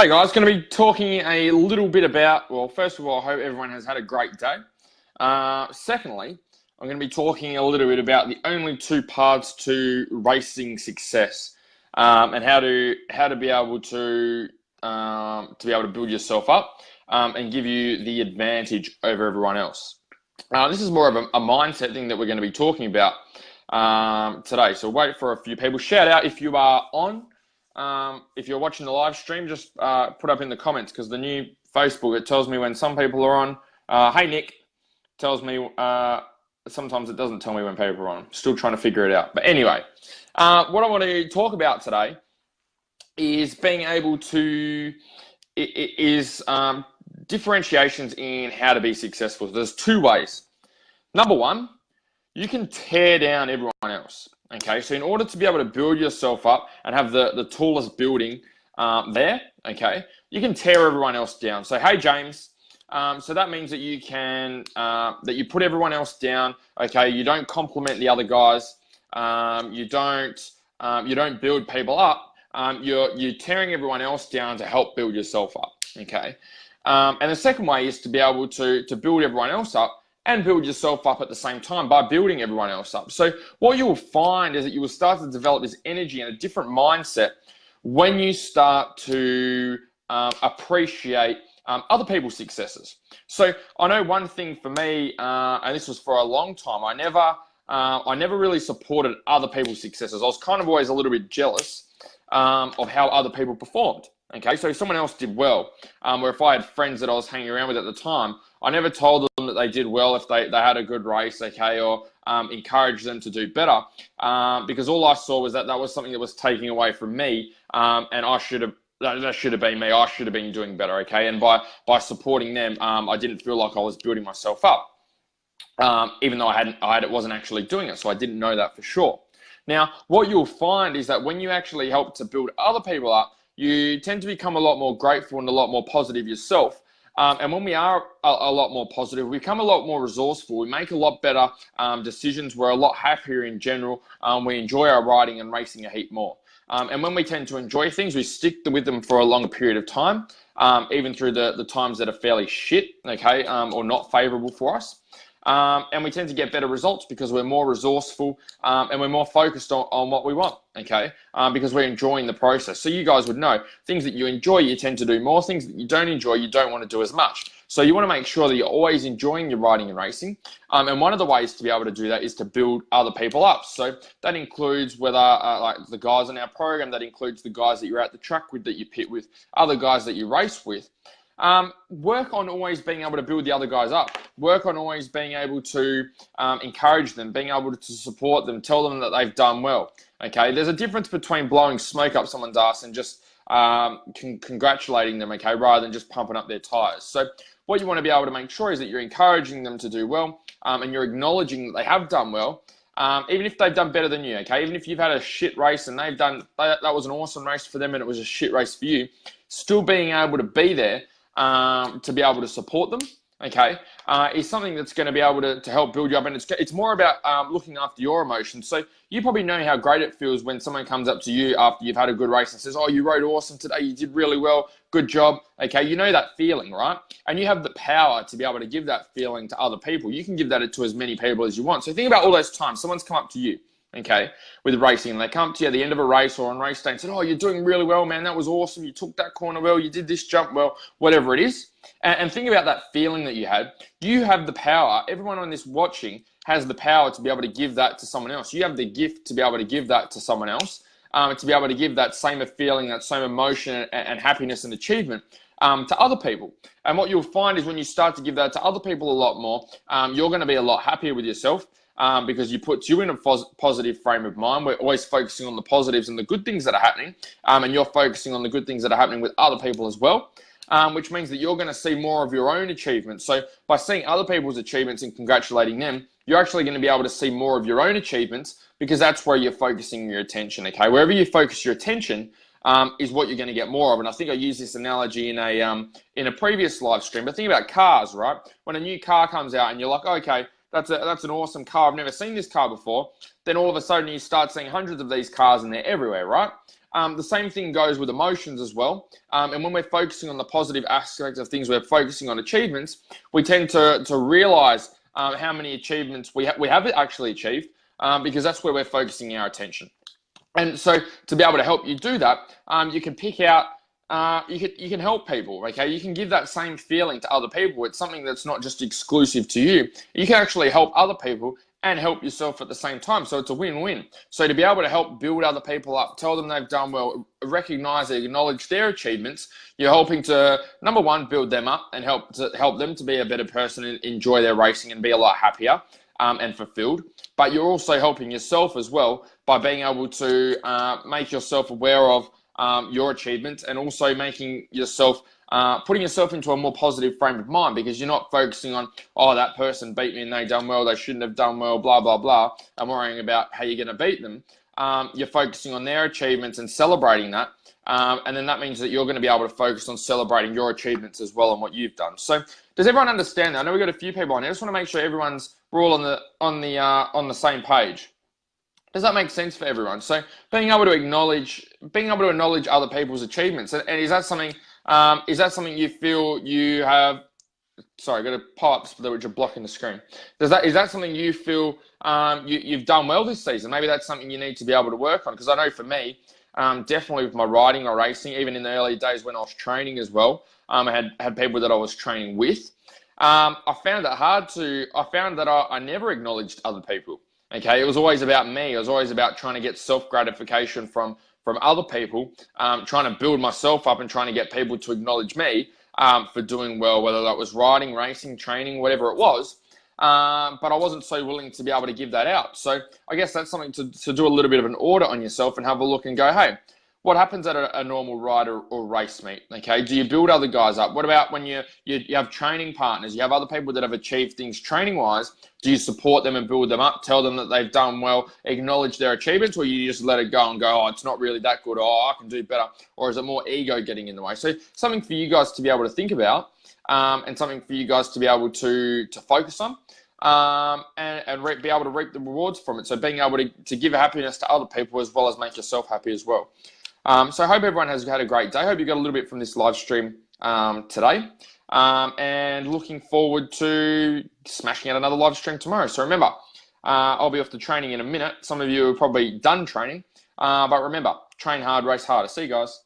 Hey guys, going to be talking a little bit about, well, first of all, I hope everyone has had a great day. Secondly, I'm going to be talking a little bit about the only two paths to racing success, and how to be able to build yourself up, and give you the advantage over everyone else. This is more of a mindset thing that we're going to be talking about today. So wait for a few people. Shout out if you are on. If you're watching the live stream, just put up in the comments, because the new Facebook, it tells me when some people are on. Hey Nick, tells me sometimes it doesn't tell me when people are on. Still trying to figure it out. But anyway, what I want to talk about today is being able to differentiations in how to be successful. There's two ways. Number one, you can tear down everyone else. Okay, so in order to be able to build yourself up and have the tallest building there, okay, you can tear everyone else down. So, hey, James, so that means that you can, that you put everyone else down, okay, you don't compliment the other guys, you don't build people up, you're tearing everyone else down to help build yourself up, okay? And the second way is to be able to build everyone else up and build yourself up at the same time by building everyone else up. So what you will find is that you will start to develop this energy and a different mindset when you start to appreciate other people's successes. So I know one thing for me, and this was for a long time, I never really supported other people's successes. I was kind of always a little bit jealous of how other people performed. Okay, so if someone else did well, or if I had friends that I was hanging around with at the time, I never told them that they did well if they had a good race, okay, or encouraged them to do better, because all I saw was that was something that was taking away from me, and that should have been me. I should have been doing better, okay, and by supporting them, I didn't feel like I was building myself up, even though I wasn't actually doing it, so I didn't know that for sure. Now, what you'll find is that when you actually help to build other people up, you tend to become a lot more grateful and a lot more positive yourself. And when we are a lot more positive, we become a lot more resourceful. We make a lot better decisions. We're a lot happier in general. We enjoy our riding and racing a heap more. And when we tend to enjoy things, we stick with them for a long period of time, even through the times that are fairly shit, okay, or not favorable for us. And we tend to get better results because we're more resourceful, and we're more focused on what we want, okay, because we're enjoying the process. So you guys would know, things that you enjoy, you tend to do more. Things that you don't enjoy, you don't want to do as much. So you want to make sure that you're always enjoying your riding and racing. And one of the ways to be able to do that is to build other people up. So that includes whether, like the guys in our program, that includes the guys that you're at the track with, that you pit with, other guys that you race with. Work on always being able to build the other guys up. Work on always being able to encourage them, being able to support them, tell them that they've done well. Okay, there's a difference between blowing smoke up someone's ass and just congratulating them, okay, rather than just pumping up their tires. So what you want to be able to make sure is that you're encouraging them to do well, and you're acknowledging that they have done well, even if they've done better than you, okay? Even if you've had a shit race and that was an awesome race for them and it was a shit race for you, still being able to be there to be able to support them, okay, is something that's going to be able to help build you up. And it's more about looking after your emotions. So you probably know how great it feels when someone comes up to you after you've had a good race and says, oh, you rode awesome today, you did really well, good job, okay? You know that feeling, right? And you have the power to be able to give that feeling to other people. You can give that to as many people as you want. So think about all those times someone's come up to you, okay, with racing, and they come to you at the end of a race or on race day and said, oh, you're doing really well, man, that was awesome, you took that corner well, you did this jump well, whatever it is. And think about that feeling that you had. You have the power, everyone on this watching has the power to be able to give that to someone else. You have the gift to be able to give that to someone else, to be able to give that same feeling, that same emotion and happiness and achievement to other people. And what you'll find is when you start to give that to other people a lot more, you're going to be a lot happier with yourself, because you puts you in a positive frame of mind. We're always focusing on the positives and the good things that are happening, and you're focusing on the good things that are happening with other people as well, which means that you're going to see more of your own achievements. So by seeing other people's achievements and congratulating them, you're actually going to be able to see more of your own achievements, because that's where you're focusing your attention, okay? Wherever you focus your attention is what you're going to get more of. And I think I used this analogy in a previous live stream, but think about cars, right? When a new car comes out and you're like, okay, that's an awesome car, I've never seen this car before, then all of a sudden you start seeing hundreds of these cars and they're everywhere, right? the same thing goes with emotions as well. And when we're focusing on the positive aspects of things, we're focusing on achievements, we tend to realize how many achievements we have actually achieved, because that's where we're focusing our attention. And so to be able to help you do that, you can pick out, you can help people, okay? You can give that same feeling to other people. It's something that's not just exclusive to you. You can actually help other people and help yourself at the same time. So it's a win-win. So to be able to help build other people up, tell them they've done well, recognize and acknowledge their achievements, you're helping to, number one, build them up and help them to be a better person and enjoy their racing and be a lot happier and fulfilled. But you're also helping yourself as well by being able to make yourself aware of your achievements, and also making yourself, putting yourself into a more positive frame of mind, because you're not focusing on, oh, that person beat me and they done well, they shouldn't have done well, blah, blah, blah, and worrying about how you're going to beat them. You're focusing on their achievements and celebrating that. And then that means that you're going to be able to focus on celebrating your achievements as well and what you've done. So does everyone understand that? I know we've got a few people on here. I just want to make sure we're all on the same page. Does that make sense for everyone? So being able to acknowledge other people's achievements, and is that something you feel you have? Sorry, I got a pipes which are blocking the screen. Is that something you feel you've done well this season? Maybe that's something you need to be able to work on, because I know for me, definitely with my riding, my racing, even in the early days when I was training as well, I had people that I was training with. I found it hard to. I found that I never acknowledged other people. Okay, it was always about me. It was always about trying to get self-gratification from other people, trying to build myself up and trying to get people to acknowledge me for doing well, whether that was riding, racing, training, whatever it was. But I wasn't so willing to be able to give that out. So I guess that's something to do a little bit of an audit on yourself and have a look and go, hey, what happens at a normal ride or race meet? Okay, do you build other guys up? What about when you have training partners? You have other people that have achieved things training-wise. Do you support them and build them up? Tell them that they've done well, acknowledge their achievements, or you just let it go and go, oh, it's not really that good. Oh, I can do better. Or is it more ego getting in the way? So something for you guys to be able to think about, and something for you guys to be able to focus on. And be able to reap the rewards from it. So being able to give happiness to other people as well as make yourself happy as well. So I hope everyone has had a great day. I hope you got a little bit from this live stream today. And looking forward to smashing out another live stream tomorrow. So remember, I'll be off to training in a minute. Some of you are probably done training. But remember, train hard, race harder. See you guys.